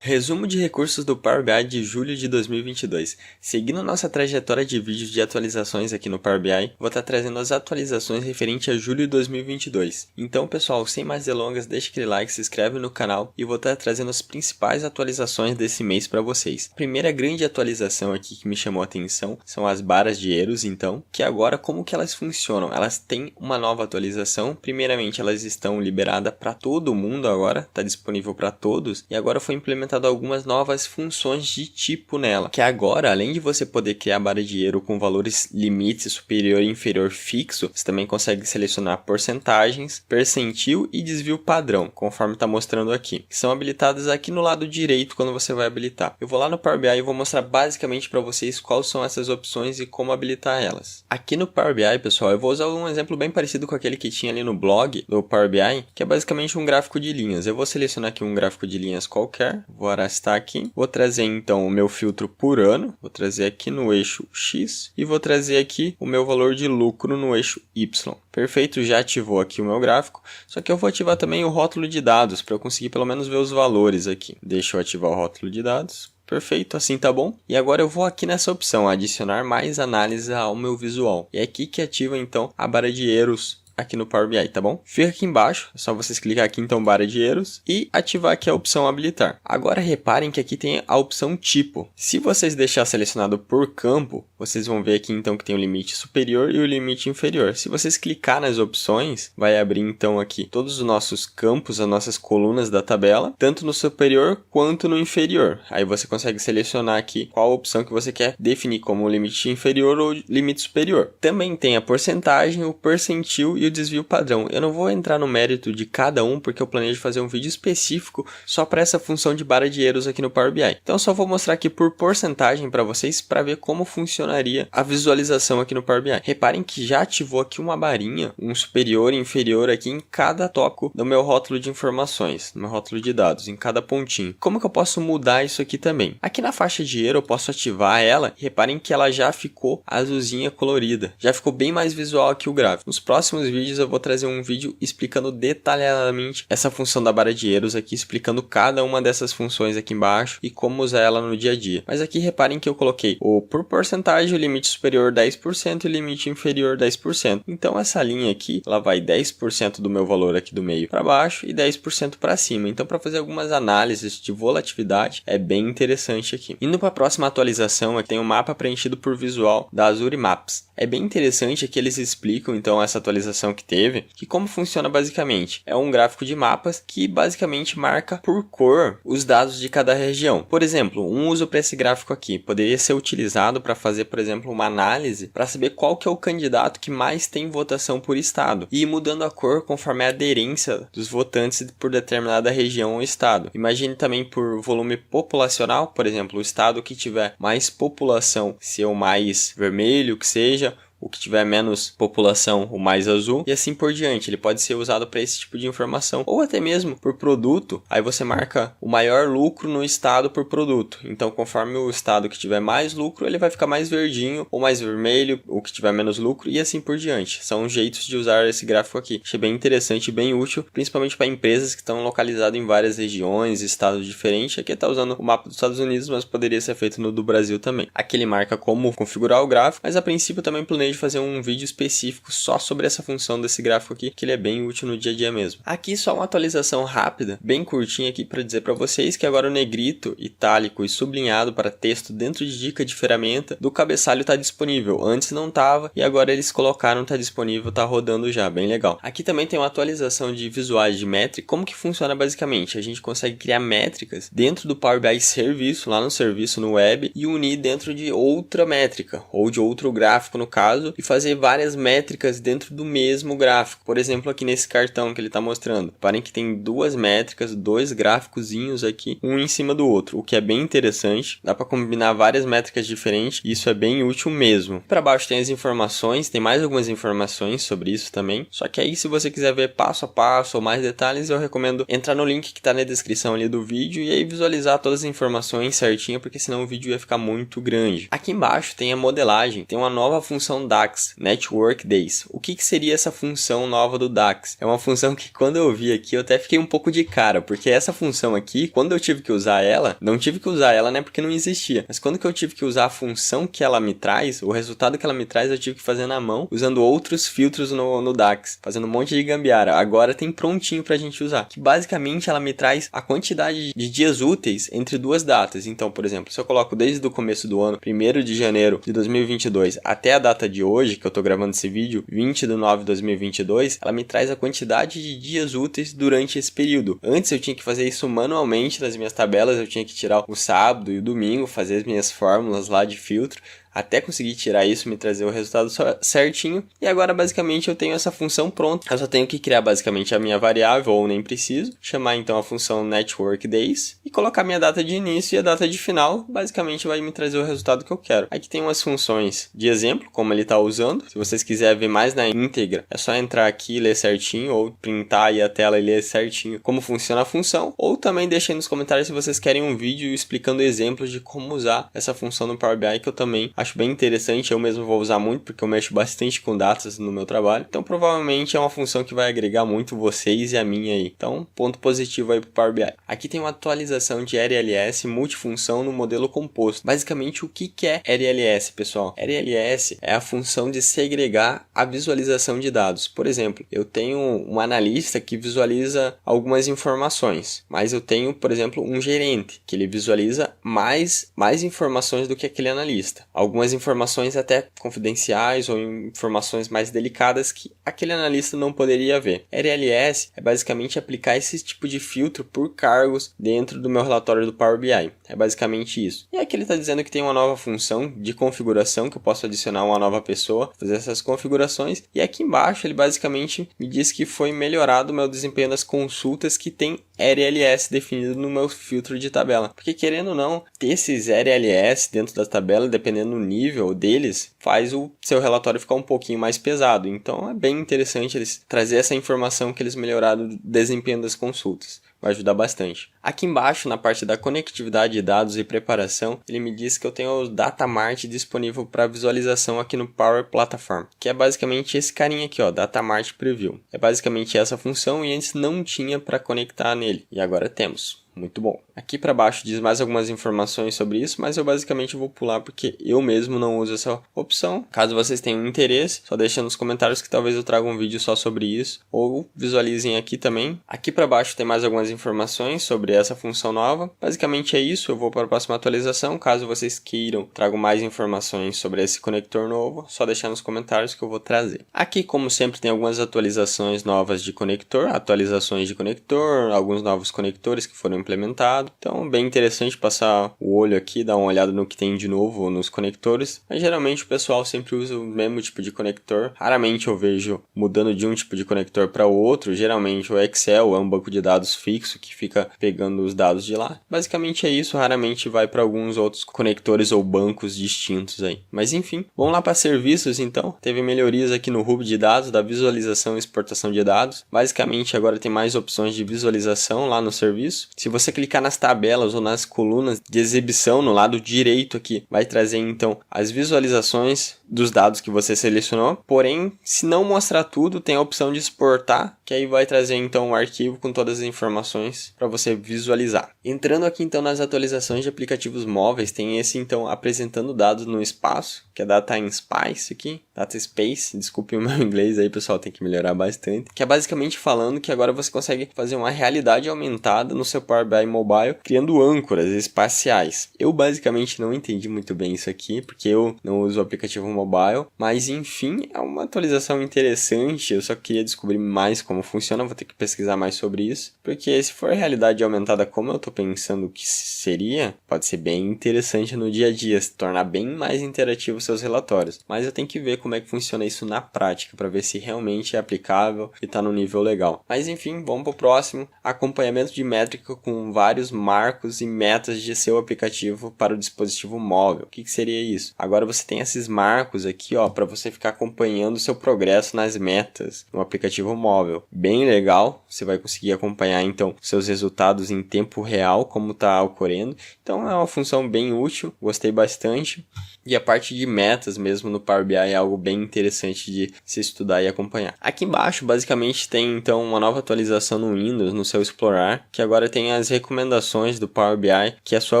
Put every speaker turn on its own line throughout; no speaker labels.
Resumo de recursos do Power BI de julho de 2022. Seguindo nossa trajetória de vídeos de atualizações aqui no Power BI, vou estar trazendo as atualizações referente a julho de 2022. Então, pessoal, sem mais delongas, deixa aquele like, se inscreve no canal e vou estar trazendo as principais atualizações desse mês para vocês. A primeira grande atualização aqui que me chamou a atenção são as barras de Eros, então, que agora como que elas funcionam? Elas têm uma nova atualização. Primeiramente, elas estão liberadas para todo mundo agora, está disponível para todos, e agora foi implementado algumas novas funções de tipo nela, que agora, além de você poder criar barra de Euro com valores limites superior e inferior fixo, você também consegue selecionar porcentagens, percentil e desvio padrão, conforme está mostrando aqui, que são habilitadas aqui no lado direito quando você vai habilitar. Eu vou lá no Power BI e vou mostrar basicamente para vocês quais são essas opções e como habilitar elas. Aqui no Power BI, pessoal, eu vou usar um exemplo bem parecido com aquele que tinha ali no blog do Power BI, que é basicamente um gráfico de linhas. Eu vou selecionar aqui um gráfico de linhas qualquer, vou arrastar aqui, vou trazer então o meu filtro por ano, vou trazer aqui no eixo X e vou trazer aqui o meu valor de lucro no eixo Y. Perfeito, já ativou aqui o meu gráfico, só que eu vou ativar também o rótulo de dados para eu conseguir pelo menos ver os valores aqui. Deixa eu ativar o rótulo de dados. Perfeito, assim tá bom. E agora eu vou aqui nessa opção, adicionar mais análise ao meu visual. E é aqui que ativa então a barra de Eros aqui no Power BI, tá bom? Fica aqui embaixo, é só vocês clicar aqui então barra de Eros e ativar aqui a opção habilitar. Agora reparem que aqui tem a opção tipo. Se vocês deixar selecionado por campo, vocês vão ver aqui então que tem o limite superior e o limite inferior. Se vocês clicar nas opções, vai abrir então aqui todos os nossos campos, as nossas colunas da tabela, tanto no superior quanto no inferior. Aí você consegue selecionar aqui qual opção que você quer definir como limite inferior ou limite superior. Também tem a porcentagem, o percentil e o desvio padrão. Eu não vou entrar no mérito de cada um, porque eu planejo fazer um vídeo específico só para essa função de barra de Eros aqui no Power BI. Então eu só vou mostrar aqui por porcentagem para vocês, para ver como funcionaria a visualização aqui no Power BI. Reparem que já ativou aqui uma barrinha, um superior e inferior aqui em cada tópico do meu rótulo de informações, no meu rótulo de dados, em cada pontinho. Como que eu posso mudar isso aqui também? Aqui na faixa de Euro eu posso ativar ela, e reparem que ela já ficou azulzinha colorida, já ficou bem mais visual aqui o gráfico. Nos próximos vídeos eu vou trazer um vídeo explicando detalhadamente essa função da barra de Eros aqui, explicando cada uma dessas funções aqui embaixo e como usar ela no dia a dia. Mas aqui reparem que eu coloquei o por porcentagem, o limite superior 10% e o limite inferior 10%. Então essa linha aqui, ela vai 10% do meu valor aqui do meio para baixo e 10% para cima. Então para fazer algumas análises de volatilidade é bem interessante aqui. Indo para a próxima atualização, aqui tem um mapa preenchido por visual da Azure Maps. É bem interessante que eles explicam então essa atualização que teve, que como funciona basicamente, é um gráfico de mapas que basicamente marca por cor os dados de cada região. Por exemplo, um uso para esse gráfico aqui poderia ser utilizado para fazer, por exemplo, uma análise para saber qual que é o candidato que mais tem votação por estado e ir mudando a cor conforme a aderência dos votantes por determinada região ou estado. Imagine também por volume populacional, por exemplo, o estado que tiver mais população ser o mais vermelho, que seja, o que tiver menos população, o mais azul, e assim por diante. Ele pode ser usado para esse tipo de informação, ou até mesmo por produto. Aí você marca o maior lucro no estado por produto. Então, conforme o estado que tiver mais lucro, ele vai ficar mais verdinho ou mais vermelho, o que tiver menos lucro, e assim por diante. São jeitos de usar esse gráfico aqui. Achei bem interessante e bem útil, principalmente para empresas que estão localizadas em várias regiões, estados diferentes. Aqui está usando o mapa dos Estados Unidos, mas poderia ser feito no do Brasil também. Aqui ele marca como configurar o gráfico, mas a princípio também planejo fazer um vídeo específico só sobre essa função desse gráfico aqui, que ele é bem útil no dia a dia mesmo. Aqui só uma atualização rápida, bem curtinha aqui para dizer para vocês que agora o negrito, itálico e sublinhado para texto dentro de dica de ferramenta do cabeçalho está disponível. Antes não estava e agora eles colocaram, está disponível, está rodando já, bem legal. Aqui também tem uma atualização de visuais de métrica. Como que funciona basicamente? A gente consegue criar métricas dentro do Power BI serviço, lá no serviço no web, e unir dentro de outra métrica ou de outro gráfico no caso, e fazer várias métricas dentro do mesmo gráfico. Por exemplo, aqui nesse cartão que ele está mostrando. Reparem que tem duas métricas, dois gráficozinhos aqui, um em cima do outro, o que é bem interessante. Dá para combinar várias métricas diferentes e isso é bem útil mesmo. Para baixo tem as informações, tem mais algumas informações sobre isso também. Só que aí se você quiser ver passo a passo ou mais detalhes, eu recomendo entrar no link que está na descrição ali do vídeo e aí visualizar todas as informações certinho, porque senão o vídeo ia ficar muito grande. Aqui embaixo tem a modelagem, tem uma nova função DAX, Network Days. O que seria essa função nova do DAX? É uma função que quando eu vi aqui eu até fiquei um pouco de cara, porque essa função aqui, quando eu tive que usar ela, não tive que usar ela, né, porque não existia, mas quando que eu tive que usar a função que ela me traz, o resultado que ela me traz eu tive que fazer na mão, usando outros filtros no DAX, fazendo um monte de gambiarra. Agora tem prontinho pra gente usar, que basicamente ela me traz a quantidade de dias úteis entre duas datas. Então, por exemplo, se eu coloco desde o começo do ano, 1º de janeiro de 2022 até a data de hoje, que eu tô gravando esse vídeo, 20/9/2022, ela me traz a quantidade de dias úteis durante esse período. Antes eu tinha que fazer isso manualmente nas minhas tabelas, eu tinha que tirar o sábado e o domingo, fazer as minhas fórmulas lá de filtro, até conseguir tirar isso, me trazer o resultado certinho. E agora basicamente eu tenho essa função pronta. Eu só tenho que criar basicamente a minha variável, ou nem preciso. Chamar então a função Network Days e colocar minha data de início e a data de final. Basicamente vai me trazer o resultado que eu quero. Aqui tem umas funções de exemplo, como ele está usando. Se vocês quiserem ver mais na íntegra, é só entrar aqui e ler certinho, ou printar aí a tela e ler certinho como funciona a função. Ou também deixem nos comentários se vocês querem um vídeo explicando exemplos de como usar essa função no Power BI, que eu também acho bem interessante. Eu mesmo vou usar muito porque eu mexo bastante com datas no meu trabalho, então provavelmente é uma função que vai agregar muito vocês e a mim aí. Então, ponto positivo aí pro Power BI. Aqui tem uma atualização de RLS multifunção no modelo composto. Basicamente, o que é RLS, pessoal? RLS é a função de segregar a visualização de dados. Por exemplo, eu tenho um analista que visualiza algumas informações, mas eu tenho, por exemplo, um gerente que ele visualiza mais informações do que aquele analista. Algumas informações até confidenciais ou informações mais delicadas que aquele analista não poderia ver. RLS é basicamente aplicar esse tipo de filtro por cargos dentro do meu relatório do Power BI. É basicamente isso. E aqui ele está dizendo que tem uma nova função de configuração, que eu posso adicionar uma nova pessoa, fazer essas configurações. E aqui embaixo ele basicamente me diz que foi melhorado o meu desempenho das consultas que tem RLS definido no meu filtro de tabela. Porque querendo ou não, ter esses RLS dentro da tabela, dependendo do nível deles, faz o seu relatório ficar um pouquinho mais pesado. Então é bem interessante eles trazer essa informação que eles melhoraram o desempenho das consultas. Vai ajudar bastante. Aqui embaixo, na parte da conectividade de dados e preparação, ele me diz que eu tenho o Data Mart disponível para visualização aqui no Power Platform, que é basicamente esse carinha aqui, ó, Data Mart Preview. É basicamente essa função e antes não tinha para conectar nele, e agora temos. Muito bom. Aqui para baixo diz mais algumas informações sobre isso, mas eu basicamente vou pular porque eu mesmo não uso essa opção. Caso vocês tenham interesse, só deixa nos comentários que talvez eu traga um vídeo só sobre isso, ou visualizem aqui também. Aqui para baixo tem mais algumas informações sobre essa função nova. Basicamente é isso, eu vou para a próxima atualização. Caso vocês queiram, trago mais informações sobre esse conector novo, só deixar nos comentários que eu vou trazer. Aqui, como sempre, tem algumas atualizações novas de conector, atualizações de conector, alguns novos conectores que foram implementado. Então, bem interessante passar o olho aqui, dar uma olhada no que tem de novo nos conectores. Mas geralmente o pessoal sempre usa o mesmo tipo de conector. Raramente eu vejo mudando de um tipo de conector para o outro. Geralmente o Excel é um banco de dados fixo que fica pegando os dados de lá. Basicamente é isso, raramente vai para alguns outros conectores ou bancos distintos aí. Mas enfim, vamos lá para serviços então. Teve melhorias aqui no hub de dados, da visualização e exportação de dados. Basicamente agora tem mais opções de visualização lá no serviço. Se você clicar nas tabelas ou nas colunas de exibição no lado direito aqui, vai trazer então as visualizações dos dados que você selecionou. Porém, se não mostrar tudo, tem a opção de exportar, que aí vai trazer então um arquivo com todas as informações para você visualizar. Entrando aqui então nas atualizações de aplicativos móveis, tem esse então apresentando dados no espaço, que é Data in Space aqui, Data Space, desculpe o meu inglês aí pessoal, tem que melhorar bastante, que é basicamente falando que agora você consegue fazer uma realidade aumentada no seu Power BI Mobile, criando âncoras espaciais. Eu basicamente não entendi muito bem isso aqui, porque eu não uso o aplicativo mobile, mas enfim, é uma atualização interessante. Eu só queria descobrir mais como funciona, vou ter que pesquisar mais sobre isso, porque se for realidade aumentada como eu tô pensando que seria, pode ser bem interessante no dia a dia, se tornar bem mais interativo seus relatórios, mas eu tenho que ver como é que funciona isso na prática, para ver se realmente é aplicável e tá no nível legal. Mas enfim, vamos pro próximo, acompanhamento de métrica com vários marcos e metas de seu aplicativo para o dispositivo móvel. O que seria isso? Agora você tem esses marcos aqui, ó, para você ficar acompanhando o seu progresso nas metas no aplicativo móvel. Bem legal, você vai conseguir acompanhar então seus resultados em tempo real, como está ocorrendo. Então é uma função bem útil, gostei bastante. E a parte de metas mesmo no Power BI é algo bem interessante de se estudar e acompanhar. Aqui embaixo basicamente tem então uma nova atualização no Windows, no seu Explorar, que agora tem as recomendações do Power BI que a sua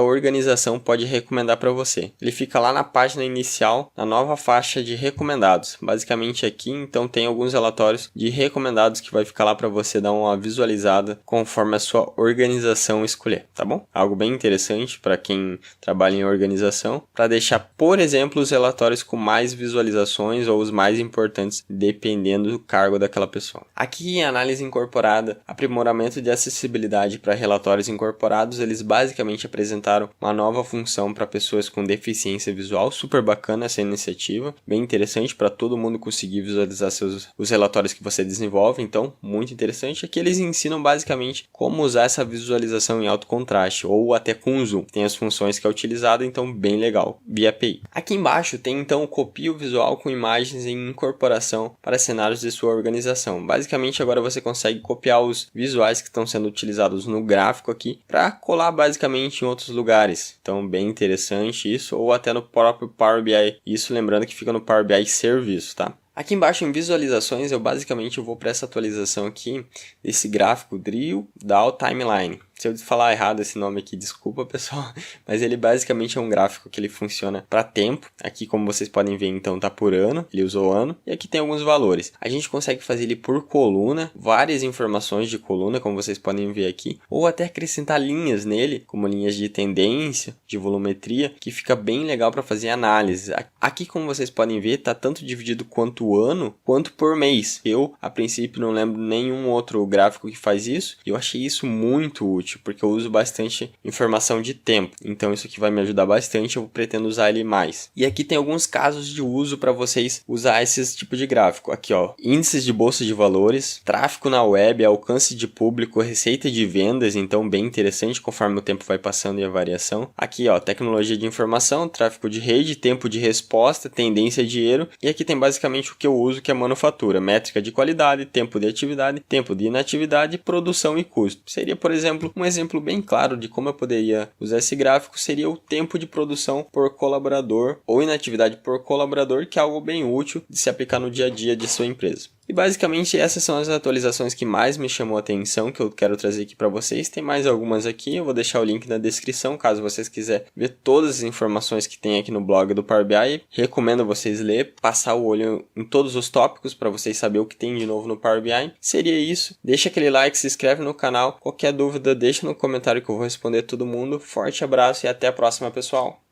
organização pode recomendar para você. Ele fica lá na página inicial, na nova faixa de recomendados. Basicamente aqui então tem alguns relatórios de recomendados que vai ficar lá para você dar uma visualizada conforme a sua organização escolher, tá bom? Algo bem interessante para quem trabalha em organização, para deixar, por exemplo, os relatórios com mais visualizações ou os mais importantes, dependendo do cargo daquela pessoa. Aqui em análise incorporada, aprimoramento de acessibilidade para relatórios incorporados, eles basicamente apresentaram uma nova função para pessoas com deficiência visual. Super bacana essa iniciativa, bem interessante para todo mundo conseguir visualizar os relatórios que você desenvolve, então muito interessante. Aqui eles ensinam basicamente como usar essa visualização em alto contraste ou até com zoom. Tem as funções que é utilizado, então bem legal, via API. Aqui embaixo tem então o copia visual com imagens em incorporação para cenários de sua organização. Basicamente agora você consegue copiar os visuais que estão sendo utilizados no gráfico aqui para colar basicamente em outros lugares. Então bem interessante isso, ou até no próprio Power BI. Isso lembrando que fica no Power BI Serviço, tá? Aqui embaixo em visualizações eu basicamente vou para essa atualização aqui desse gráfico Drill Down Timeline. Se eu falar errado esse nome aqui, desculpa pessoal, mas ele basicamente é um gráfico que ele funciona para tempo. Aqui, como vocês podem ver, então tá por ano, ele usou ano, e aqui tem alguns valores. A gente consegue fazer ele por coluna, várias informações de coluna, como vocês podem ver aqui, ou até acrescentar linhas nele, como linhas de tendência, de volumetria, que fica bem legal para fazer análise. Aqui, como vocês podem ver, tá tanto dividido quanto ano, quanto por mês. Eu, a princípio, não lembro nenhum outro gráfico que faz isso, e eu achei isso muito útil, porque eu uso bastante informação de tempo, então isso aqui vai me ajudar bastante, eu pretendo usar ele mais. E aqui tem alguns casos de uso para vocês usar esse tipo de gráfico. Aqui ó, índices de bolsa de valores, tráfego na web, alcance de público, receita de vendas, então bem interessante conforme o tempo vai passando e a variação. Aqui ó, tecnologia de informação, tráfego de rede, tempo de resposta, tendência de erro, e aqui tem basicamente o que eu uso, que é manufatura, métrica de qualidade, tempo de atividade, tempo de inatividade, produção e custo. Seria, por exemplo, um exemplo bem claro de como eu poderia usar esse gráfico seria o tempo de produção por colaborador ou inatividade por colaborador, que é algo bem útil de se aplicar no dia a dia de sua empresa. E basicamente essas são as atualizações que mais me chamou a atenção, que eu quero trazer aqui para vocês. Tem mais algumas aqui, eu vou deixar o link na descrição, caso vocês quiserem ver todas as informações que tem aqui no blog do Power BI. Recomendo vocês ler, passar o olho em todos os tópicos para vocês saberem o que tem de novo no Power BI. Seria isso, deixa aquele like, se inscreve no canal, qualquer dúvida deixa no comentário que eu vou responder todo mundo. Forte abraço e até a próxima, pessoal!